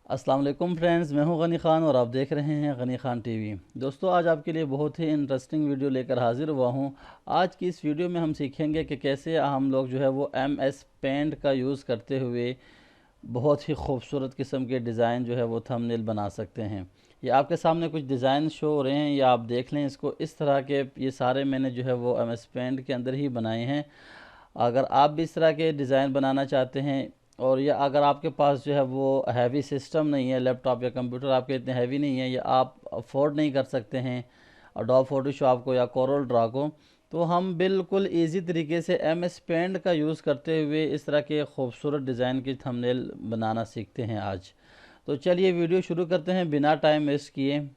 अस्सलाम वालेकुम फ्रेंड्स, मैं हूं गनी ख़ान और आप देख रहे हैं गनी ख़ान टीवी। दोस्तों, आज आपके लिए बहुत ही इंटरेस्टिंग वीडियो लेकर हाजिर हुआ हूं। आज की इस वीडियो में हम सीखेंगे कि कैसे हम लोग जो है वो MS पेंट का यूज़ करते हुए बहुत ही खूबसूरत किस्म के डिज़ाइन जो है वो थंबनेल बना सकते हैं। ये आपके सामने कुछ डिज़ाइन शो हो रहे हैं, या आप देख लें इसको। इस तरह के ये सारे मैंने जो है वो MS पेंट के अंदर ही बनाए हैं। अगर आप भी इस तरह के डिज़ाइन बनाना चाहते हैं, और या अगर आपके पास जो है वो हैवी सिस्टम नहीं है, लैपटॉप या कंप्यूटर आपके इतने हैवी नहीं है, या आप अफोर्ड नहीं कर सकते हैं अडोब फोटोशॉप को या कोरल ड्रा को, तो हम बिल्कुल इजी तरीके से MS पेंट का यूज़ करते हुए इस तरह के खूबसूरत डिज़ाइन की थंबनेल बनाना सीखते हैं आज। तो चलिए वीडियो शुरू करते हैं बिना टाइम वेस्ट किए।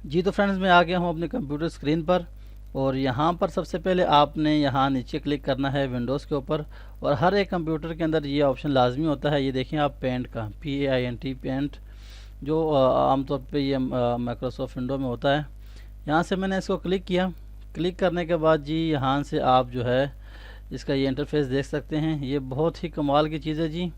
जी तो फ्रेंड्स, मैं आ गया हूँ अपने कंप्यूटर स्क्रीन पर, और यहाँ पर सबसे पहले आपने यहाँ नीचे क्लिक करना है विंडोज़ के ऊपर। और हर एक कंप्यूटर के अंदर ये ऑप्शन लाजमी होता है। ये देखें आप, पेंट का PAINT पेंट, जो आमतौर पे ये माइक्रोसॉफ्ट विंडो में होता है। यहाँ से मैंने इसको क्लिक किया। क्लिक करने के बाद जी यहाँ से आप जो है इसका ये इंटरफेस देख सकते हैं। ये बहुत ही कमाल की चीज़ है जी।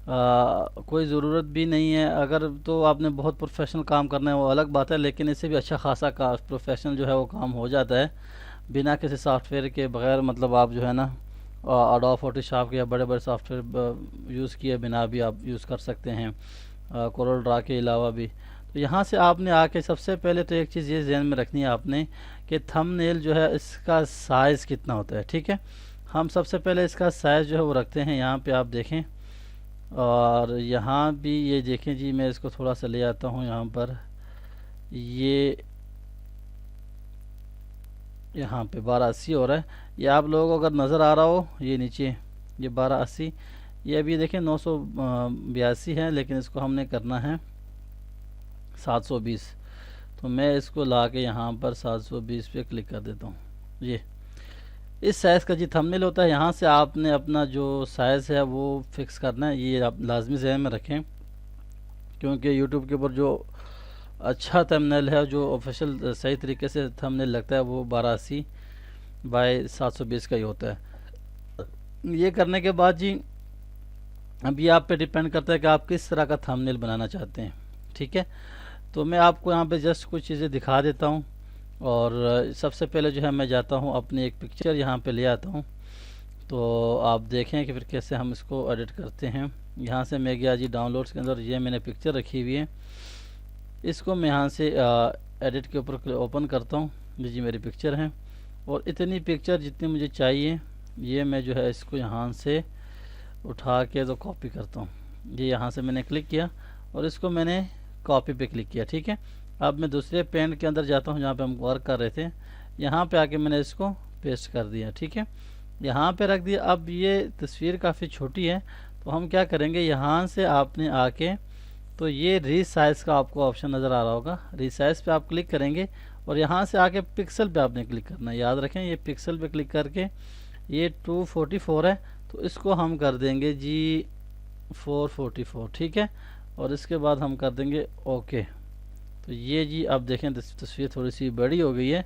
कोई ज़रूरत भी नहीं है, अगर तो आपने बहुत प्रोफेशनल काम करना है वो अलग बात है, लेकिन इससे भी अच्छा खासा का प्रोफेशनल जो है वो काम हो जाता है बिना किसी सॉफ्टवेयर के बगैर। मतलब आप जो है ना अडोब फोटोशॉप के या बड़े बड़े सॉफ्टवेयर यूज़ किए बिना भी आप यूज़ कर सकते हैं, कोरल ड्रा के अलावा भी। तो यहाँ से आपने आके सबसे पहले तो एक चीज़ ये ध्यान में रखनी है आपने कि थंबनेल जो है इसका साइज़ कितना होता है। ठीक है, हम सबसे पहले इसका साइज़ जो है वो रखते हैं। यहाँ पे आप देखें, और यहाँ भी ये देखें जी, मैं इसको थोड़ा सा ले आता हूँ यहाँ पर। ये यहाँ पे 1280 हो रहा है। ये आप लोगों को अगर नज़र आ रहा हो, ये नीचे ये 1280, ये अभी देखें 982 है, लेकिन इसको हमने करना है 720। तो मैं इसको ला के यहाँ पर 720 पे क्लिक कर देता हूँ। ये इस साइज़ का जी थंबनेल होता है। यहाँ से आपने अपना जो साइज़ है वो फिक्स करना है। ये आप लाजमी ज़हन में रखें, क्योंकि यूट्यूब के ऊपर जो अच्छा थंबनेल है, जो ऑफिशियल सही तरीके से थंबनेल लगता है, वो 1280 बाय 720 का ही होता है। ये करने के बाद जी अब ये आप पे डिपेंड करता है कि आप किस तरह का थंबनेल बनाना चाहते हैं। ठीक है, तो मैं आपको यहाँ पे जस्ट कुछ चीज़ें दिखा देता हूँ। और सबसे पहले जो है मैं जाता हूँ अपनी एक पिक्चर यहाँ पे ले आता हूँ। तो आप देखें कि फिर कैसे हम इसको एडिट करते हैं। यहाँ से मैं गया जी डाउनलोड्स के अंदर, ये मैंने पिक्चर रखी हुई है। इसको मैं यहाँ से एडिट के ऊपर ओपन करता हूँ। जी मेरी पिक्चर है, और इतनी पिक्चर जितनी मुझे चाहिए ये मैं जो है इसको यहाँ से उठा के तो कॉपी करता हूँ। ये यहाँ से मैंने क्लिक किया और इसको मैंने कॉपी पे क्लिक किया। ठीक है, अब मैं दूसरे पेंट के अंदर जाता हूँ जहाँ पे हम वर्क कर रहे थे। यहाँ पे आके मैंने इसको पेस्ट कर दिया। ठीक है, यहाँ पे रख दिया। अब ये तस्वीर काफ़ी छोटी है, तो हम क्या करेंगे, यहाँ से आपने आके तो ये रीसाइज़ का आपको ऑप्शन नज़र आ रहा होगा। रीसाइज़ पे आप क्लिक करेंगे और यहाँ से आके पिक्सल पे आपने क्लिक करना है। याद रखें, ये पिक्सल पे क्लिक करके ये 244 है, तो इसको हम कर देंगे जी 444। ठीक है, और इसके बाद हम कर देंगे ओके। तो ये जी अब देखें तस्वीर थोड़ी सी बड़ी हो गई है।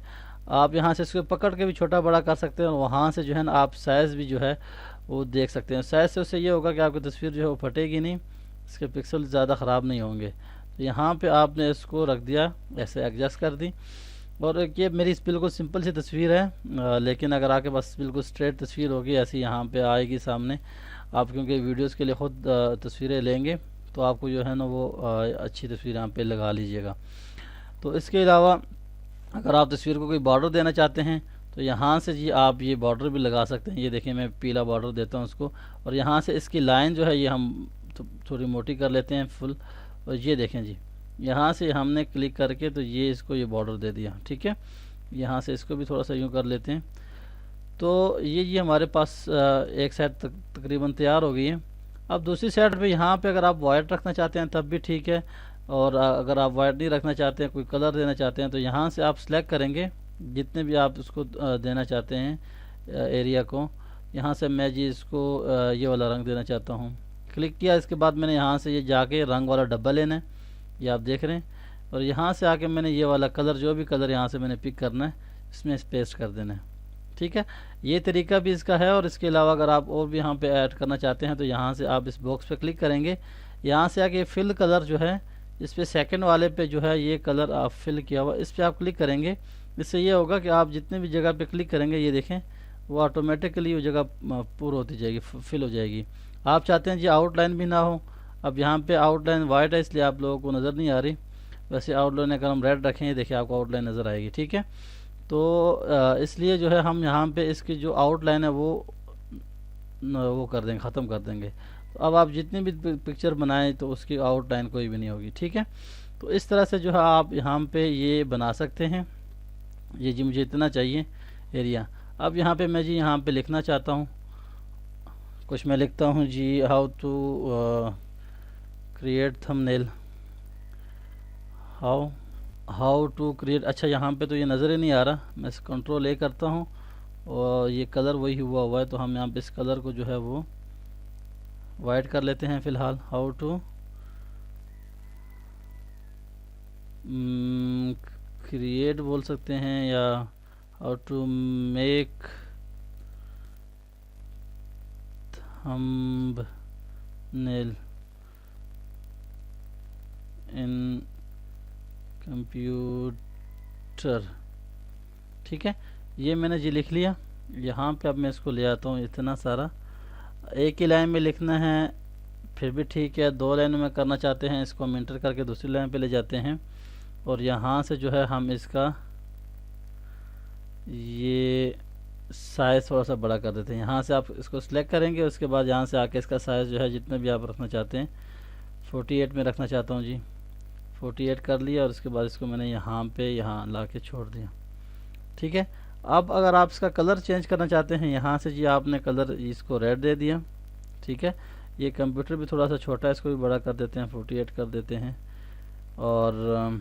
आप यहाँ से इसको पकड़ के भी छोटा बड़ा कर सकते हैं, और वहाँ से जो है ना आप साइज़ भी जो है वो देख सकते हैं। साइज़ से उससे ये होगा कि आपकी तस्वीर जो है वो फटेगी नहीं, इसके पिक्सल ज़्यादा ख़राब नहीं होंगे। तो यहाँ पे आपने इसको रख दिया, ऐसे एडजस्ट कर दी। और ये मेरी बिल्कुल सिंपल सी तस्वीर है, लेकिन अगर आपके पास बिल्कुल स्ट्रेट तस्वीर होगी ऐसी यहाँ पे आएगी सामने आप, क्योंकि वीडियोस के लिए ख़ुद तस्वीरें लेंगे, तो आपको जो है ना वो अच्छी तस्वीर यहाँ पे लगा लीजिएगा। तो इसके अलावा अगर आप तस्वीर को कोई बॉर्डर देना चाहते हैं तो यहाँ से जी आप ये बॉर्डर भी लगा सकते हैं। ये देखिए मैं पीला बॉर्डर देता हूँ इसको, और यहाँ से इसकी लाइन जो है ये हम थोड़ी मोटी कर लेते हैं फुल। और ये देखें जी, यहाँ से हमने क्लिक करके तो ये इसको ये बॉर्डर दे दिया। ठीक है, यहाँ से इसको भी थोड़ा सा यूँ कर लेते हैं। तो ये हमारे पास एक साइड तकरीबन तैयार हो गई है। अब दूसरी साइड पे यहाँ पे अगर आप वाइट रखना चाहते हैं तब भी ठीक है, और अगर आप वाइट नहीं रखना चाहते हैं, कोई कलर देना चाहते हैं, तो यहाँ से आप सिलेक्ट करेंगे जितने भी आप उसको देना चाहते हैं एरिया को। यहाँ से मैं जी इसको ये वाला रंग देना चाहता हूँ। क्लिक किया, इसके बाद मैंने यहाँ से ये जाके रंग वाला डब्बा लेना है, ये आप देख रहे हैं। और यहाँ से आके मैंने ये वाला कलर, जो भी कलर यहाँ से मैंने पिक करना है, इसमें पेस्ट कर देना है। ठीक है, ये तरीका भी इसका है। और इसके अलावा अगर आप और भी यहाँ पे ऐड करना चाहते हैं तो यहाँ से आप इस बॉक्स पे क्लिक करेंगे, यहाँ से आके फिल कलर जो है इस पर सेकेंड वाले पे जो है ये कलर आप फिल किया हुआ, इस पर आप क्लिक करेंगे। इससे ये होगा कि आप जितने भी जगह पे क्लिक करेंगे ये देखें वो ऑटोमेटिकली वो जगह पूरी होती जाएगी, फिल हो जाएगी। आप चाहते हैं जी आउटलाइन भी ना हो, अब यहाँ पे आउटलाइन वाइट है इसलिए आप लोगों को नज़र नहीं आ रही, वैसे आउटलाइन अगर हम रेड रखें देखिए आपको आउटलाइन नज़र आएगी। ठीक है, तो इसलिए जो है हम यहाँ पे इसकी जो आउटलाइन है वो कर देंगे, ख़त्म कर देंगे। तो अब आप जितनी भी पिक्चर बनाएं तो उसकी आउटलाइन कोई भी नहीं होगी। ठीक है, तो इस तरह से जो है आप यहाँ पे ये बना सकते हैं। ये जी मुझे इतना चाहिए एरिया। अब यहाँ पे मैं जी यहाँ पे लिखना चाहता हूँ कुछ, मैं लिखता हूँ जी how to create thumbnail, how to create. अच्छा यहाँ पे तो ये नज़र ही नहीं आ रहा, मैं कंट्रोल ए करता हूँ और ये कलर वही हुआ है, तो हम यहाँ पे इस कलर को जो है वो वाइट कर लेते हैं फ़िलहाल। हाउ टू क्रिएट बोल सकते हैं या how to make thumbnail in computer. ठीक है, ये मैंने जी लिख लिया। यहाँ पे अब मैं इसको ले आता हूँ, इतना सारा एक ही लाइन में लिखना है फिर भी ठीक है, 2 लाइनों में करना चाहते हैं इसको हम इंटर करके दूसरी लाइन पे ले जाते हैं और यहाँ से जो है हम इसका ये साइज़ थोड़ा सा बड़ा कर देते हैं। यहाँ से आप इसको सिलेक्ट करेंगे, उसके बाद यहाँ से आके इसका साइज़ जो है जितना भी आप रखना चाहते हैं 48 में रखना चाहता हूँ जी, 48 कर लिया और उसके बाद इसको मैंने यहाँ ला के छोड़ दिया। ठीक है, अब अगर आप इसका कलर चेंज करना चाहते हैं यहाँ से जी आपने कलर इसको रेड दे दिया। ठीक है, ये कंप्यूटर भी थोड़ा सा छोटा है, इसको भी बड़ा कर देते हैं, 48 कर देते हैं। और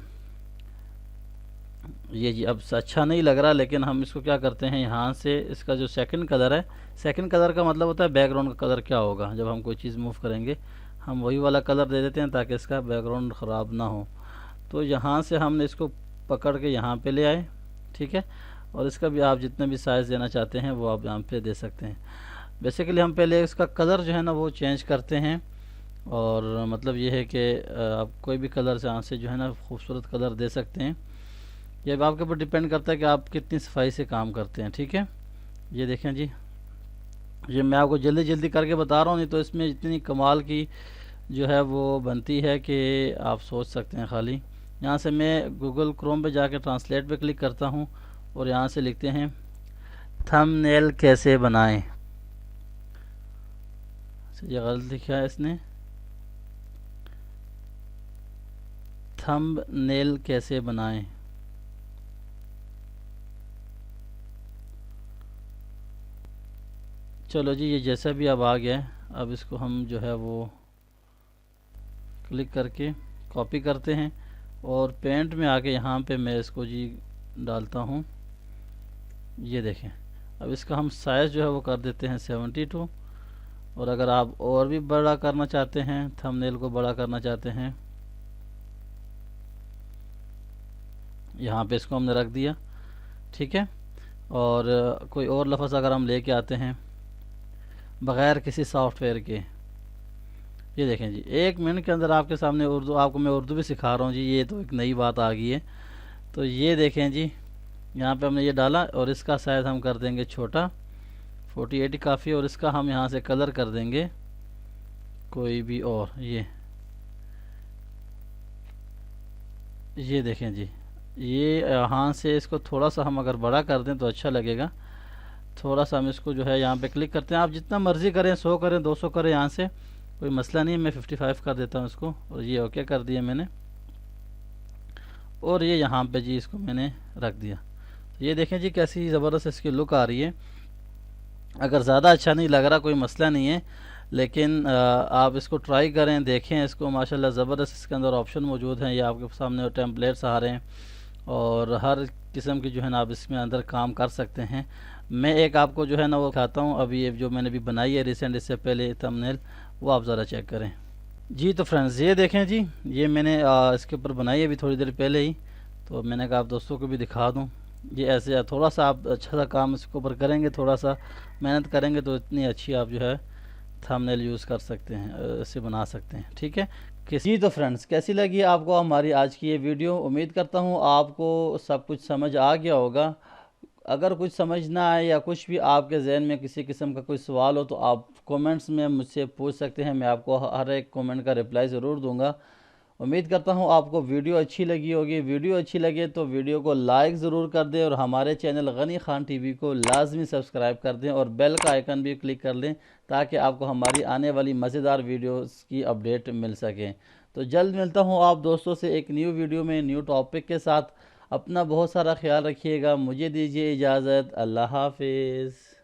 ये जी अब अच्छा नहीं लग रहा, लेकिन हम इसको क्या करते हैं यहाँ से इसका जो सेकंड कलर है, सेकंड कलर का मतलब होता है बैकग्राउंड का कलर क्या होगा जब हम कोई चीज़ मूव करेंगे, हम वही वाला कलर दे देते हैं ताकि इसका बैकग्राउंड ख़राब ना हो। तो यहाँ से हमने इसको पकड़ के यहाँ पे ले आए। ठीक है, और इसका भी आप जितने भी साइज़ देना चाहते हैं वो आप यहाँ पे दे सकते हैं। बेसिकली हम पहले इसका कलर जो है ना वो चेंज करते हैं, और मतलब ये है कि आप कोई भी कलर से यहाँ से जो है ना खूबसूरत कलर दे सकते हैं। ये अब आपके ऊपर डिपेंड करता है कि आप कितनी सफाई से काम करते हैं। ठीक है, ये देखें जी, ये मैं आपको जल्दी जल्दी करके बता रहा हूँ, नहीं तो इसमें इतनी कमाल की जो है वो बनती है कि आप सोच सकते हैं। खाली यहाँ से मैं गूगल क्रोम पे जाके ट्रांसलेट पे क्लिक करता हूँ और यहाँ से लिखते हैं थंबनेल कैसे बनाएं। ये गलत लिखा है इसने, थंबनेल कैसे बनाएं। चलो जी, ये जैसा भी अब आ गया है, अब इसको हम जो है वो क्लिक करके कॉपी करते हैं और पेंट में आके यहाँ पे मैं इसको जी डालता हूँ। ये देखें, अब इसका हम साइज़ जो है वो कर देते हैं 72। और अगर आप और भी बड़ा करना चाहते हैं, थंबनेल को बड़ा करना चाहते हैं, यहाँ पे इसको हमने रख दिया। ठीक है, और कोई और लफ्ज़ अगर हम लेके आते हैं बग़ैर किसी सॉफ्टवेयर के, ये देखें जी 1 मिनट के अंदर आपके सामने उर्दू, आपको मैं उर्दू भी सिखा रहा हूँ जी, ये तो एक नई बात आ गई है। तो ये देखें जी, यहाँ पे हमने ये डाला और इसका साइज़ हम कर देंगे छोटा, 48 काफ़ी, और इसका हम यहाँ से कलर कर देंगे कोई भी और। ये देखें जी, ये यहाँ से इसको थोड़ा सा हम अगर बड़ा कर दें तो अच्छा लगेगा। थोड़ा सा हम इसको जो है यहाँ पे क्लिक करते हैं, आप जितना मर्ज़ी करें, 100 करें, 200 करें, यहाँ से कोई मसला नहीं है। मैं 55 कर देता हूँ इसको, और ये ओके कर दिया मैंने, और ये यहाँ पे जी इसको मैंने रख दिया। तो ये देखें जी कैसी ज़बरदस्त इसकी लुक आ रही है। अगर ज़्यादा अच्छा नहीं लग रहा कोई मसला नहीं है, लेकिन आप इसको ट्राई करें, देखें इसको, माशाल्लाह ज़बरदस्त इसके अंदर ऑप्शन मौजूद हैं। ये आपके सामने टेम्पलेट्स आ रहे हैं और हर किस्म की जो है ना आप इसमें अंदर काम कर सकते हैं। मैं एक आपको जो है ना वो दिखाता हूँ, अभी ये जो मैंने अभी बनाई है रिसेंट, इससे पहले थंबनेल, वो आप ज़रा चेक करें जी। तो फ्रेंड्स ये देखें जी, ये मैंने इसके ऊपर बनाई है अभी थोड़ी देर पहले ही, तो मैंने कहा आप दोस्तों को भी दिखा दूँ। ये ऐसे थोड़ा सा आप अच्छा सा काम इसके ऊपर करेंगे, थोड़ा सा मेहनत करेंगे तो इतनी अच्छी आप जो है थंबनेल यूज़ कर सकते हैं, इसे बना सकते हैं। ठीक है जी, तो फ्रेंड्स कैसी लगी आपको हमारी आज की ये वीडियो? उम्मीद करता हूँ आपको सब कुछ समझ आ गया होगा। अगर कुछ समझ ना आए या कुछ भी आपके जहन में किसी किस्म का कोई सवाल हो तो आप कमेंट्स में मुझसे पूछ सकते हैं, मैं आपको हर एक कमेंट का रिप्लाई ज़रूर दूंगा। उम्मीद करता हूँ आपको वीडियो अच्छी लगी होगी। वीडियो अच्छी लगे तो वीडियो को लाइक ज़रूर कर दें और हमारे चैनल गनी खान टीवी को लाजमी सब्सक्राइब कर दें और बेल का आइकन भी क्लिक कर लें ताकि आपको हमारी आने वाली मज़ेदार वीडियोस की अपडेट मिल सके। तो जल्द मिलता हूँ आप दोस्तों से एक न्यू वीडियो में न्यू टॉपिक के साथ। अपना बहुत सारा ख्याल रखिएगा। मुझे दीजिए इजाज़त। अल्लाह हाफिज़।